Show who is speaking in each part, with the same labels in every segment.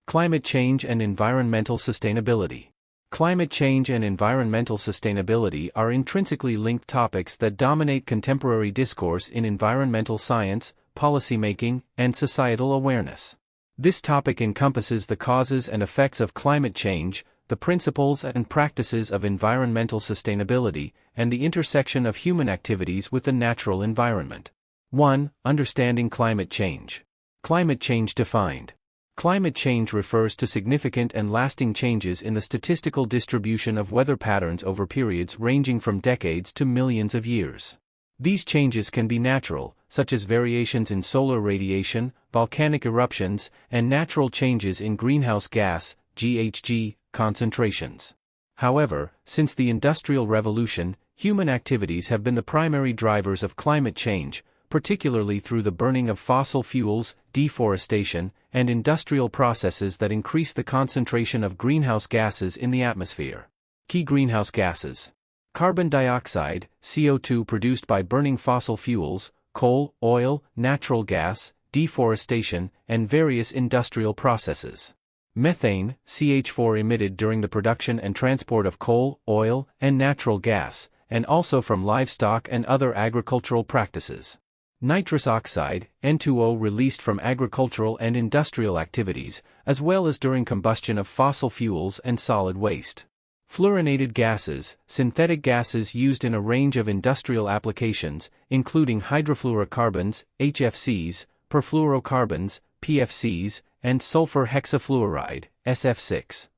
Speaker 1: Climate change and environmental sustainability. Climate change and environmental sustainability are intrinsically linked topics that dominate contemporary discourse in environmental science, policymaking, and societal awareness. This topic encompasses the causes and effects of climate change, the principles and practices of environmental sustainability, and the intersection of human activities with the natural environment. 1. Understanding climate change. Climate change defined. Climate change refers to significant and lasting changes in the statistical distribution of weather patterns over periods ranging from decades to millions of years. These changes can be natural, such as variations in solar radiation, volcanic eruptions, and natural changes in greenhouse gas (GHG) concentrations. However, since the Industrial Revolution, human activities have been the primary drivers of climate change, particularly through the burning of fossil fuels, deforestation, and industrial processes that increase the concentration of greenhouse gases in the atmosphere. Key greenhouse gases: carbon dioxide, CO2 produced by burning fossil fuels, coal, oil, natural gas, deforestation, and various industrial processes. Methane, CH4 emitted during the production and transport of coal, oil, and natural gas, and also from livestock and other agricultural practices. Nitrous oxide, N2O released from agricultural and industrial activities, as well as during combustion of fossil fuels and solid waste. Fluorinated gases, synthetic gases used in a range of industrial applications, including hydrofluorocarbons, HFCs, perfluorocarbons, PFCs, and sulfur hexafluoride, SF6.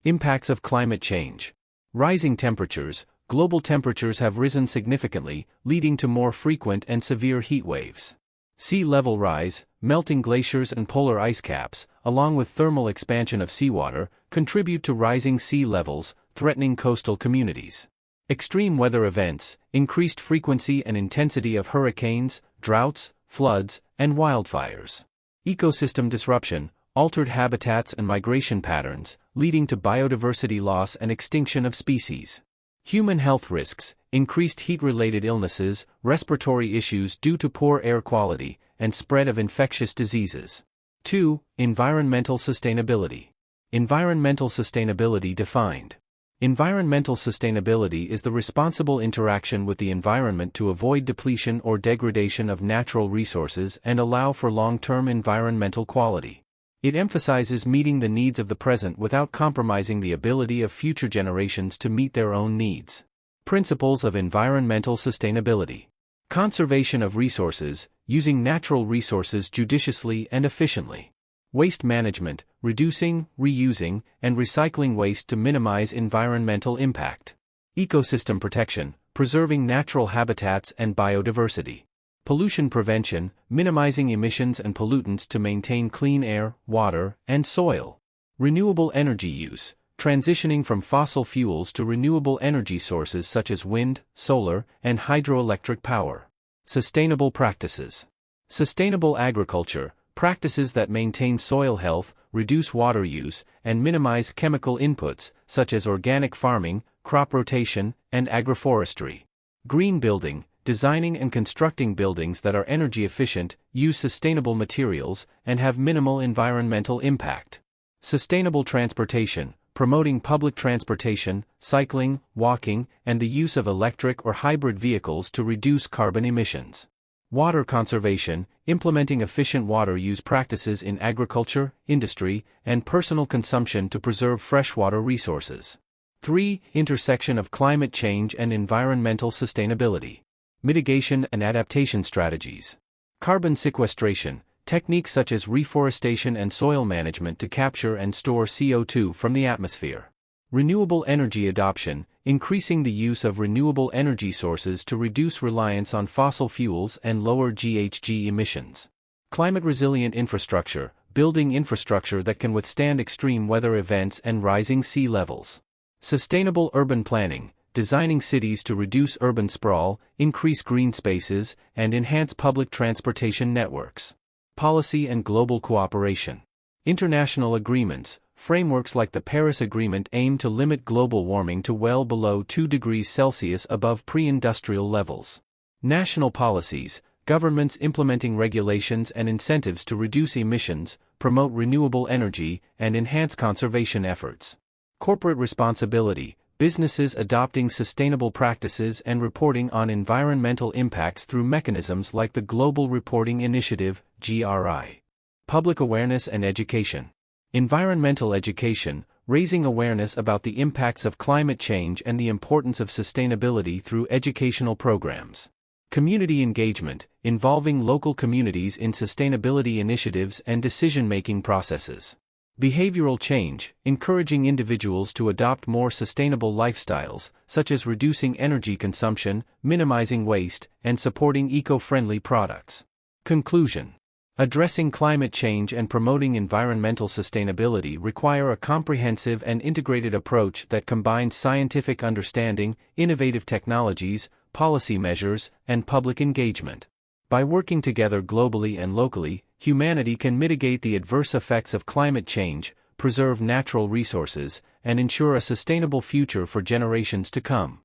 Speaker 1: Impacts of climate change. Rising temperatures. Global temperatures have risen significantly, leading to more frequent and severe heat waves. Sea level rise, melting glaciers and polar ice caps, along with thermal expansion of seawater, contribute to rising sea levels, threatening coastal communities. Extreme weather events, increased frequency and intensity of hurricanes, droughts, floods, and wildfires. Ecosystem disruption, altered habitats and migration patterns, leading to biodiversity loss and extinction of species. Human health risks, increased heat-related illnesses, respiratory issues due to poor air quality, and spread of infectious diseases. 2. Environmental sustainability. Environmental sustainability defined. Environmental sustainability is the responsible interaction with the environment to avoid depletion or degradation of natural resources and allow for long-term environmental quality. It emphasizes meeting the needs of the present without compromising the ability of future generations to meet their own needs. Principles of environmental sustainability. Conservation of resources, using natural resources judiciously and efficiently. Waste management, reducing, reusing, and recycling waste to minimize environmental impact. Ecosystem protection, preserving natural habitats and biodiversity. Pollution prevention, minimizing emissions and pollutants to maintain clean air, water, and soil. Renewable energy use, transitioning from fossil fuels to renewable energy sources such as wind, solar, and hydroelectric power. Sustainable practices. Sustainable agriculture, practices that maintain soil health, reduce water use, and minimize chemical inputs, such as organic farming, crop rotation, and agroforestry. Green building, designing and constructing buildings that are energy efficient, use sustainable materials, and have minimal environmental impact. Sustainable transportation, promoting public transportation, cycling, walking, and the use of electric or hybrid vehicles to reduce carbon emissions. Water conservation, implementing efficient water use practices in agriculture, industry, and personal consumption to preserve freshwater resources. 3. Intersection of climate change and environmental sustainability. Mitigation and adaptation strategies. Carbon sequestration, techniques such as reforestation and soil management to capture and store CO2 from the atmosphere. Renewable energy adoption, increasing the use of renewable energy sources to reduce reliance on fossil fuels and lower GHG emissions. Climate-resilient infrastructure, building infrastructure that can withstand extreme weather events and rising sea levels. Sustainable urban planning, designing cities to reduce urban sprawl, increase green spaces, and enhance public transportation networks. Policy and global cooperation. International agreements, frameworks like the Paris Agreement aim to limit global warming to well below 2 degrees Celsius above pre-industrial levels. National policies, Governments implementing regulations and incentives to reduce emissions, promote renewable energy, and enhance conservation efforts. Corporate responsibility. Businesses adopting sustainable practices and reporting on environmental impacts through mechanisms like the Global Reporting Initiative, GRI. Public awareness and education. Environmental education, raising awareness about the impacts of climate change and the importance of sustainability through educational programs. Community engagement, involving local communities in sustainability initiatives and decision-making processes. Behavioral change, encouraging individuals to adopt more sustainable lifestyles, such as reducing energy consumption, minimizing waste, and supporting eco-friendly products. Conclusion. Addressing climate change and promoting environmental sustainability require a comprehensive and integrated approach that combines scientific understanding, innovative technologies, policy measures, and public engagement. By working together globally and locally, humanity can mitigate the adverse effects of climate change, preserve natural resources, and ensure a sustainable future for generations to come.